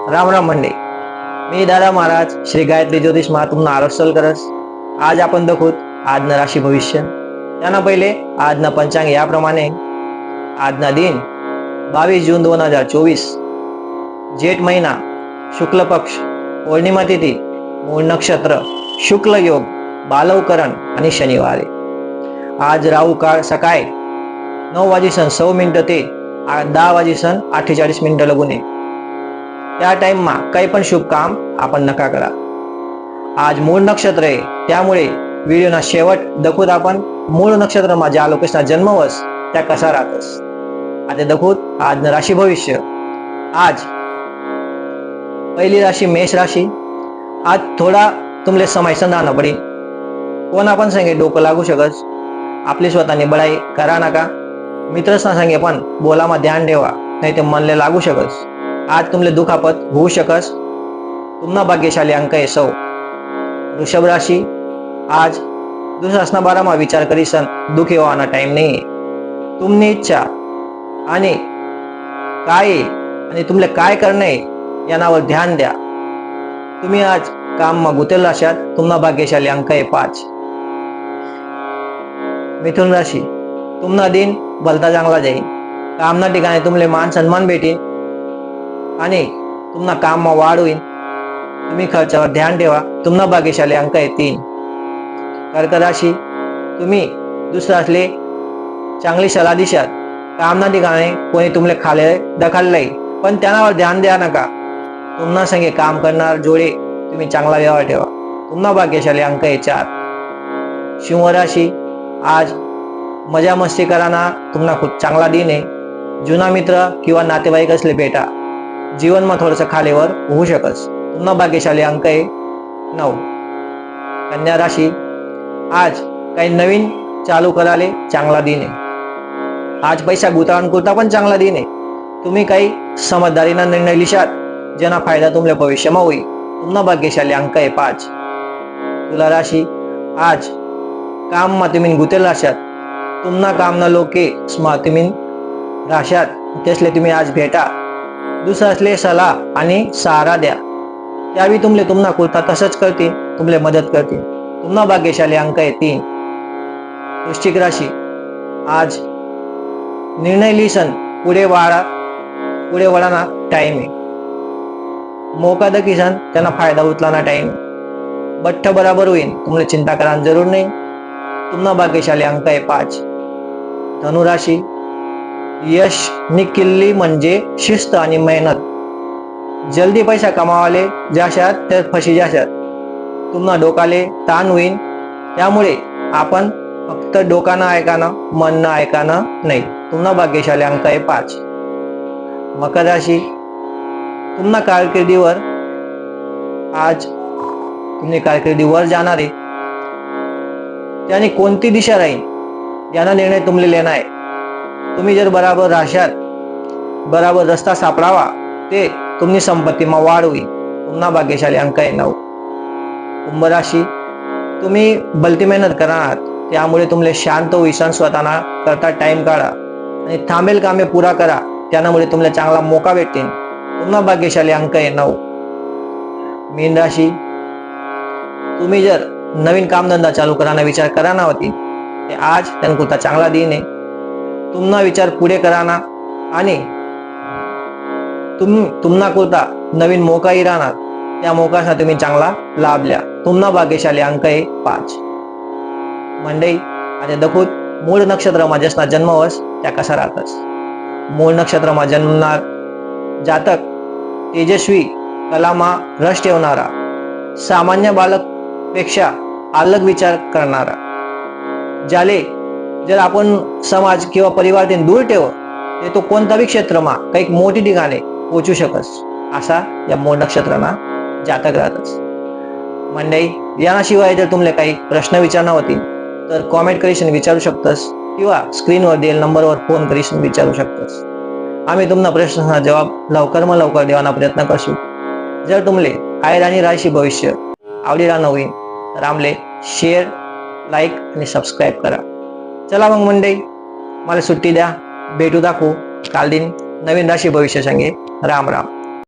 राम राम मंडळी. मी दादा महाराज श्री गायत्री ज्योतिष तुम्हाला आरोसल करस. आज आपण दाखवत आजनं राशी भविष्य. त्यांना पहिले आजनं पंचांग याप्रमाणे. आजना दिन 22 जून 2024, जेठ महिना, शुक्ल पक्ष, पौर्णिमा तिथी, मूळ नक्षत्र, शुक्ल योग, बालवकरण आणि शनिवार. आज राहू काळ सकाळी 9:06 ते 10:48 लगून. त्या टाइममा काही पण शुभ काम आपण नका करा. आज मूळ नक्षत्र आहे, त्यामुळे व्हिडिओना शेवट दाखवत आपण मूळ नक्षत्र ज्या लोकेशना जन्मवस त्या कसा राहतस. आता दाखवत आज राशी भविष्य. आज पहिली राशी मेष राशी. आज थोडा तुमले समय संधान पडेल. कोण आपण सांगे डोकं लागू शकस. आपली स्वतःने बळाई करा नका. मित्रसना सांगे पण बोलामा ध्यान ठेवा, नाही ते मनले लागू शकस. आज तुमले दुखापत होऊ शकस. तुम्हाला भाग्यशाली अंक आहे 100. वृषभ राशी. आज दुसरा बारामा विचार करीसन दुखी व्हाना टाइम नाही. तुमनी इच्छा आणि काय आणि तुमले काय करणे यानावर ध्यान द्या. तुम्ही आज काम गुतेल राशात. तुम्हाला भाग्यशाली अंक आहे 5. मिथुन राशी. तुम्हाला दिन भलता चांगला जाईल. कामना ठिकाणी तुमले मान सन्मान भेटेल आणि तुम्हाला काम वाढ होईल. तुम्ही खर्चावर ध्यान ठेवा. तुम्हाला भाग्यशाली अंक आहे 3. कर्क राशी. तुम्ही दुसरा असले चांगली सल्ला दिशात. कामना ठिकाणी कोणी तुमले खाले दखललंय पण त्यावर ध्यान द्या नका. तुम्हाला संगे काम करणार जोडे तुम्ही चांगला व्यवहार ठेवा. तुम्हाला भाग्यशाली अंक आहे 4. सिंह राशी. आज मजा मस्ती कराना तुम्हाला खूप चांगला दिन आहे. जुना मित्र किंवा नातेवाईक असले भेटा. जीवन में थोडंसं खालीवर होऊ शकस. तुम्हाला भाग्यशाली अंक आहे 9. कन्या राशी. आज काही नवीन चालू कराले चांगला दिन आहे. आज पैसा गुंतवणुकीचा पण चांगला दिन आहे. तुम्ही काही समजदारीना निर्णय लिशात ज्यांना फायदा तुमल्या भविष्यामध्ये होईल. तुम्हाला भाग्यशाली अंक आहे 5. तुला राशी. आज काम मा तुम्ही गुतेल राशात. तुम्हाला काम न लोके स्मा तुम्ही राशात त्यासले तुम्ही आज भेटा. दुसरा असले सलाह आणि सहारा द्या. त्यावेळी तुमले तुम्हाला कुर्ता तसंच करते, तुमले मदत करते. तुम्हाला भाग्यशाली अंक आहे 3. वृश्चिक राशी. आज निर्णय लिसन पुढे वळाना टाइम आहे. मोका दकीसन त्यांना फायदा उचलाना टाइम. बठ्ठ बराबर होईल. तुम्हाला चिंता करायला जरूर नाही. तुम्हाला भाग्यशाली अंक आहे 5. धनुराशी. यश नि किल्ली म्हणजे शिस्त आणि मेहनत. जल्दी पैसा कमावाले जाशात तर फशी जाशात. तुम्हाला डोकाले ताण होईल. त्यामुळे आपण फक्त डोकानं ऐकाना, मन ऐकाना नाही. तुम्हाला भाग्यशाली अंक आहे 5. मकर राशी. तुम्हाला कारकिर्दीवर आज तुम्ही कारकिर्दीवर जाणार आहे. त्याने कोणती दिशा राहील याना निर्णय तुमले लेना आहे. तुम्ही जर बराबर राशात बराबर रस्ता सापडावा ते तुमची संपत्तीमा वाढ होईल. तुम्हाला भाग्यशाली अंक आहे 9. कुंभ राशी. तुम्ही भलती मेहनत करणार, त्यामुळे तुमले शांत होईसन स्वतःना करता टाइम काढा आणि थांबेल कामे पुरा करा. त्यामुळे तुमला चांगला मोका भेटेल. तुम्हाला भाग्यशाली अंक आहे 9. मीन राशी. तुम्ही जर नवीन कामधंदा चालू कराना विचार कराना होती ते आज त्यांना चांगला दिन आहे. तुम्हाला विचार पुढे कराना आणि तुम्हाला कोणता नवीन मोकाही राहणार. त्या मोकाचा तुम्ही चांगला लाभ घ्या. तुम्हाला भाग्यशाली अंक आहे 5. मंडई आणि दखूत मूळ नक्षत्र ज्यासना जन्मवस त्या कसा राहतस. मूळ नक्षत्र जन्मणार जातक तेजस्वी, कलामा रस ठेवणारा, सामान्य बालक पेक्षा अलग विचार करणारा. ज्याले जर आपण समाज किंवा परिवारातून दूर ठेव ते तो कोणताही क्षेत्रमा काही मोठी ठिकाणे पोहोचू शकस. असा या मूळ नक्षत्रांना जातक राहतस. मंडळी याशिवाय जर तुमले काही प्रश्न विचारणार होती तर कॉमेंट करीशन विचारू शकतस किंवा स्क्रीनवर दिलेल्या नंबरवर फोन करीशन विचारू शकतस. आम्ही तुम्हाला प्रश्नांना जवाब लवकर देवाना प्रयत्न करશું. जर तुमले आयर आणि राशी भविष्य आवडीला नवीन तर आमले शेअर, लाईक आणि सबस्क्राईब करा. चला मग मंडळी, मला सुट्टी द्या. भेटू दाखवू काल दिन नवीन राशी भविष्य संगे. राम राम.